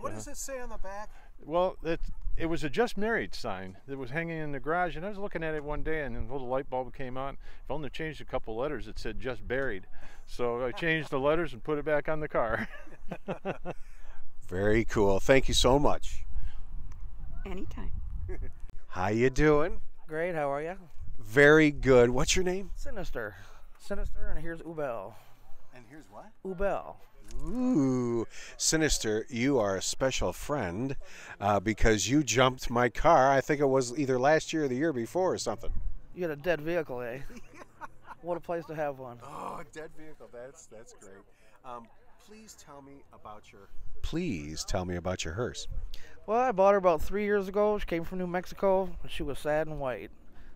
What does it say on the back? Well, it was a just married sign that was hanging in the garage, and I was looking at it one day, and a little light bulb came on. If only changed a couple letters, it said just buried. So I changed the letters and put it back on the car. Very cool. Thank you so much. Anytime. How you doing? Great, how are you? Very good. What's your name? Sinister. Sinister, and here's Ubel. And here's what? Ubel. Ooh, Sinister, you are a special friend because you jumped my car. I think it was either last year or the year before or something. You had a dead vehicle, eh? What a place to have one. Oh, dead vehicle. That's great. Please tell me about your hearse. Well, I bought her about 3 years ago. She came from New Mexico. She was sad and white.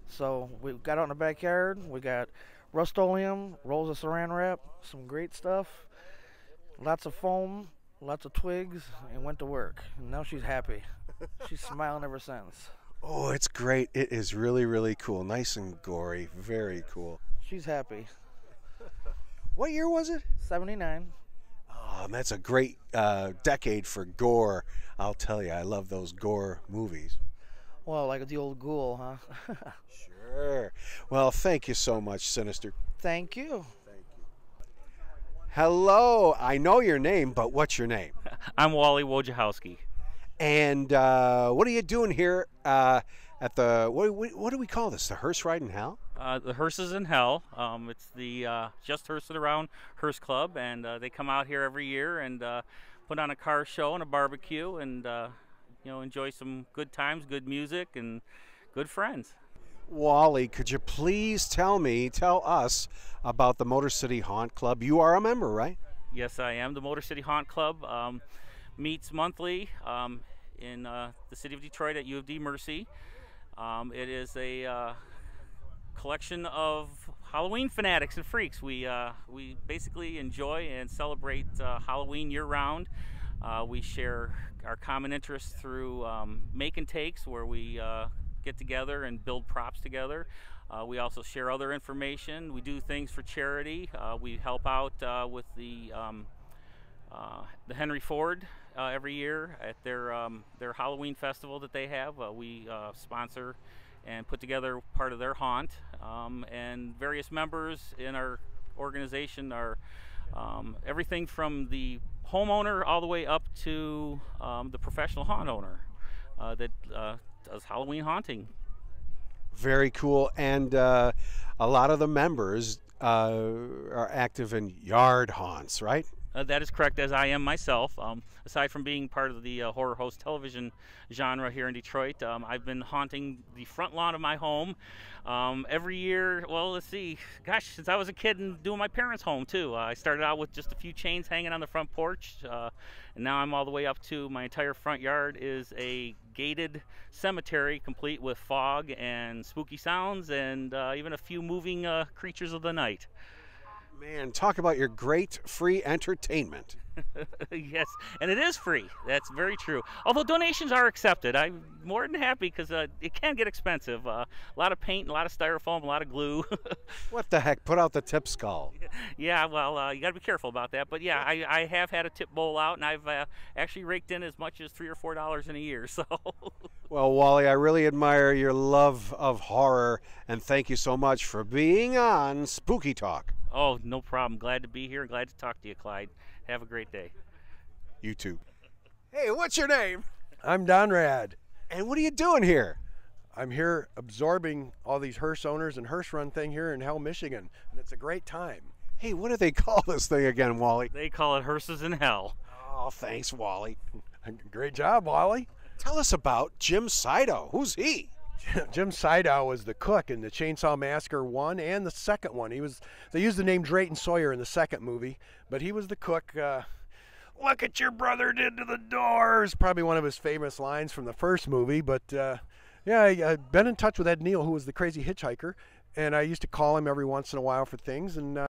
So we got out in the backyard. We got Rust-Oleum, rolls of saran wrap, some great stuff, lots of foam, lots of twigs, and went to work. And now she's happy. She's smiling ever since. Oh, it's great. It is really, really cool. Nice and gory. Very cool. She's happy. What year was it? 79. Oh, that's a great decade for gore. I'll tell you, I love those gore movies. Well, like the old ghoul, huh? Sure. Well, thank you so much, Sinister. Thank you. Thank you. Hello. I know your name, but what's your name? I'm Wally Wojciechowski. And what are you doing here at the, what do we call this, the Hearse Ride in Hell? The Hearses in Hell. It's the Just Hearse It Around Hearse Club, and they come out here every year and put on a car show and a barbecue and enjoy some good times, good music, and good friends. Wally, could you please tell us about the Motor City Haunt Club? You are a member, right? Yes, I am. The Motor City Haunt Club meets monthly in the city of Detroit at U of D Mercy. It is a collection of Halloween fanatics and freaks. We basically enjoy and celebrate Halloween year-round. We share our common interests through make and takes, where we get together and build props together. We also share other information. We do things for charity. We help out with the Henry Ford every year at their Halloween festival that they have. We sponsor and put together part of their haunt, and various members in our organization are everything from the homeowner all the way up to the professional haunt owner that does Halloween haunting. Very cool. And a lot of the members are active in yard haunts, right? That is correct, as I am myself. Aside from being part of the horror host television genre here in Detroit, I've been haunting the front lawn of my home every year. Well, let's see, gosh, since I was a kid and doing my parents' home too. I started out with just a few chains hanging on the front porch, and now I'm all the way up to my entire front yard is a gated cemetery, complete with fog and spooky sounds and even a few moving creatures of the night. Man, talk about your great free entertainment. Yes, and it is free. That's very true. Although donations are accepted. I'm more than happy because it can get expensive. A lot of paint, a lot of styrofoam, a lot of glue. What the heck? Put out the tip skull. Yeah, well, you got to be careful about that. But yeah, I have had a tip bowl out, and I've actually raked in as much as $3 or $4 in a year. So. Well, Wally, I really admire your love of horror, and thank you so much for being on Spooky Talk. Oh, no problem. Glad to be here. Glad to talk to you, Clyde. Have a great day. You too. Hey, what's your name? I'm Donrad. And what are you doing here? I'm here absorbing all these hearse owners and hearse run thing here in Hell, Michigan, and it's a great time. Hey, what do they call this thing again, Wally? They call it Hearses in Hell. Oh, thanks, Wally. Great job, Wally. Tell us about Jim Sido. Who's he? Jim Sido was the cook in the Chainsaw Massacre 1 and the second one. They used the name Drayton Sawyer in the second movie, but he was the cook. Look at your brother did to the doors. Probably one of his famous lines from the first movie. But yeah, I've been in touch with Ed Neal, who was the crazy hitchhiker, and I used to call him every once in a while for things. And